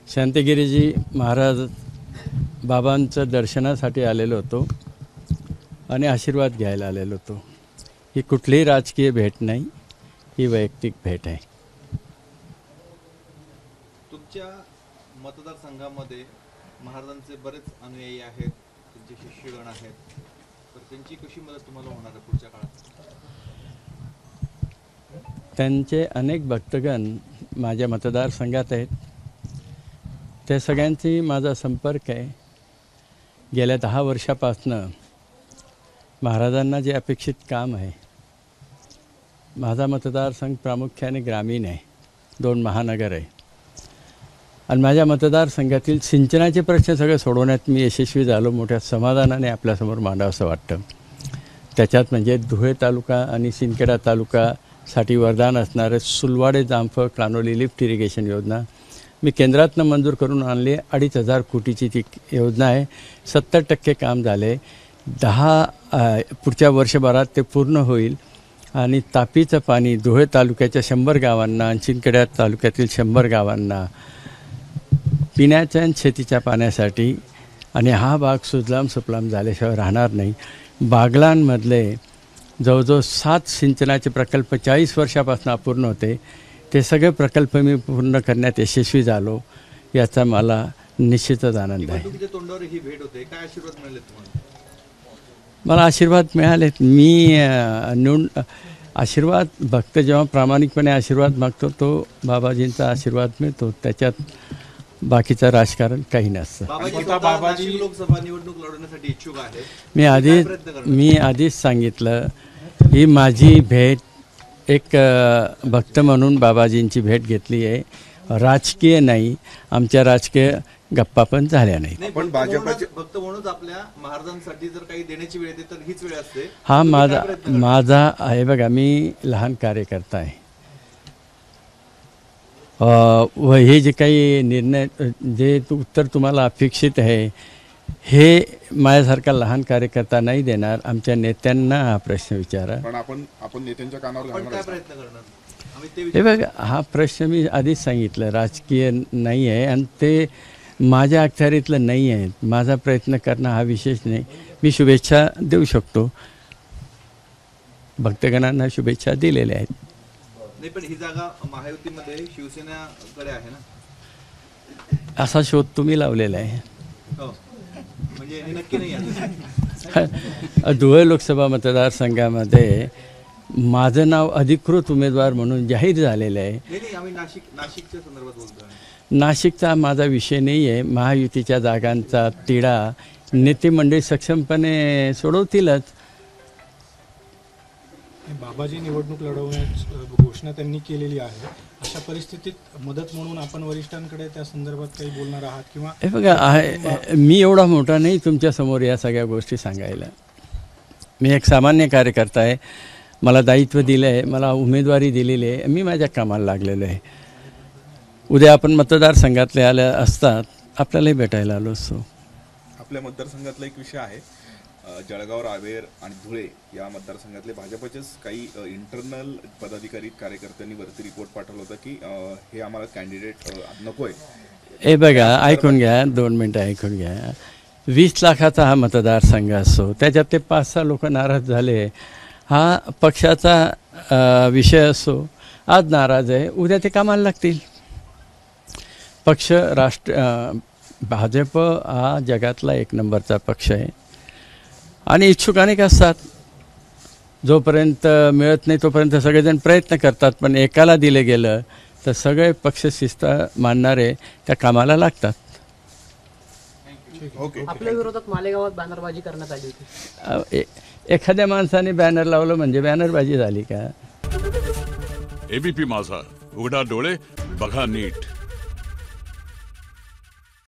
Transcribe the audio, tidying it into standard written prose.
शांतिगिरीजी महाराज बाबांचं दर्शनासाठी आलेलो होतो आणि आशीर्वाद घ्यायला आलेलो होतो. ही कुठलीही राजकीय भेट नाही, ही वैयक्तिक भेट आहे. तुमच्या मतदारसंघामध्ये महाराजांचे बरेच अनुयायी आहेत, त्यांचे शिष्यगण आहेत, तर त्यांची कशी मदत तुम्हाला होणार आहे पुढच्या काळात? त्यांचे अनेक भक्तगण माझ्या मतदारसंघात आहेत. त्या सगळ्यांची माझा संपर्क आहे. गेल्या 10 वर्षापासनं महाराजांना जे अपेक्षित काम आहे, माझा मतदारसंघ प्रामुख्याने ग्रामीण आहे, 2 महानगर आहे आणि माझ्या मतदारसंघातील सिंचनाचे प्रश्न सगळे सोडवण्यात मी यशस्वी झालो. मोठ्या समाधानाने आपल्यासमोर मांडावं असं वाटतं. त्याच्यात म्हणजे धुळे तालुका आणि सिंदखेडा तालुकासाठी वरदान असणारे सुलवाडे जामफळ कानोली लिफ्ट इरिगेशन योजना मी केंद्रातनं मंजूर करून आणली. 2,500 कोटीची ती योजना आहे. 70% काम झाले. पुढच्या वर्षभरात ते पूर्ण होईल आणि तापीचं पाणी धुळे तालुक्याच्या 100 गावांना आणि सिंदखेडा तालुक्यातील 100 गावांना पिण्याच्या आणि शेतीच्या पाण्यासाठी, आणि हा भाग सुजलाम सुफलाम झाल्याशिवाय राहणार नाही. बागलांमधले जवळजवळ 7 सिंचनाचे प्रकल्प 40 वर्षापासून अपूर्ण होते. ते सगळे प्रकल्प मी पूर्ण करण्यात यशस्वी झालो, याचा मला निश्चितच आनंद आहे. तोंडावर ही भेट होते, काय आशीर्वाद मिळाले तुम्हाला? मला आशीर्वाद मिळालेत. मी आशीर्वाद भक्त जेव्हा प्रामाणिकपणे आशीर्वाद मागतो तो बाबाजींचा आशीर्वाद मिळतो. त्याच्यात बाकीचं राजकारण काही नसतं. बाबाजी लोकसभा निवडणूक लढवण्यासाठी इच्छुक आहेत. मी आधीच सांगितलं, ही माझी भेट एक भक्त म्हणून बाबाजींची भेट घेतली आहे, राजकीय नाही. आमच्या राजकीय गप्पा पण झाल्या नाही. पण भाजपचे भक्त म्हणून आपल्या महाराजांसाठी जर काही देण्याची वेळ येते तर हीच वेळ असते. हा माझा आहे. बघा, मी लहान कार्यकर्ता आहे. व हे जे काही निर्णय, जे उत्तर तुम्हाला अपेक्षित आहे, हे माझ्यासारखा लहान कार्यकर्ता नाही देणार. आमच्या नेत्यांना हा प्रश्न विचारा. पण आपण नेत्यांच्या कानावर काय प्रयत्न करणार? हे बघा, हा प्रश्न मी आधीच सांगितलं, राजकीय नाही आहे आणि ते माझ्या अखत्यारीतलं नाही आहे. माझा प्रयत्न करणं हा विशेष नाही. मी शुभेच्छा देऊ शकतो, भक्तगणांना शुभेच्छा दिलेल्या आहेत. नाही, पण ही जागा महायुतीमध्ये शिवसेनेकडे आहे ना, असा शोध तुम्ही लावलेला आहे. म्हणजे नक्की नाही आहे. धुळे लोकसभा मतदारसंघामध्ये माझं नाव अधिकृत उमेदवार म्हणून जाहीर झालेलं आहे. आम्ही नाशिकच्या संदर्भात बोलतोय. नाशिकचा माझा विषय नाही आहे. महायुतीच्या जागांचा तिढा नेते मंडळी सक्षमपणे सोडवतीलच. बाबाजी निवडणूक लढवण्याची घोषणा त्यांनी केलेली आहे. अशा परिस्थितीत मदत म्हणून आपण वरिष्ठांकडे त्या संदर्भात काही बोलणार आहात किंवा? हे बघा, मी एवढा मोठा नाही तुमच्यासमोर या सगळ्या गोष्टी सांगायला. मी एक सामान्य कार्यकर्ता आहे. मला दायित्व दिलं आहे, मला उमेदवारी दिलेली आहे, मी माझ्या कामाला लागलेलो आहे. उद्या आपण मतदारसंघातले आल्या असतात आपल्यालाही भेटायला आलो असतो. आपल्या मतदारसंघातला एक विषय आहे, जळगाव, रावेर आणि धुळे या मतदारसंघातले भाजपचेच काही इंटरनल पदाधिकारी कार्यकर्त्यांनी वरती रिपोर्ट पाठवला होता की हे आम्हाला कॅन्डिडेट नकोय. हे बघा, ऐकून घ्या, 2 मिनटं ऐकून घ्या. 20 लाखाचा हा मतदारसंघ असतो, त्याच्यात ते 5-6 लोक नाराज झाले. हा पक्षाचा विषय असो. आज नाराज आहे, उद्या ते कामाला लागतील. पक्ष भाजप हा जगातला 1 नंबरचा पक्ष आहे आणि इच्छुक अनेक असतात. जोपर्यंत मिळत नाही तोपर्यंत सगळेजण प्रयत्न करतात, पण एकाला दिलं गेलं तर सगळे पक्ष शिस्त मानणारे त्या कामाला लागतात. आपल्या विरोधात मालेगावात बॅनरबाजी करण्यात आली होती. एखाद्या माणसाने बॅनर लावलं म्हणजे बॅनरबाजी झाली का? एबीपी माझा, उघडा डोळे बघा नीट.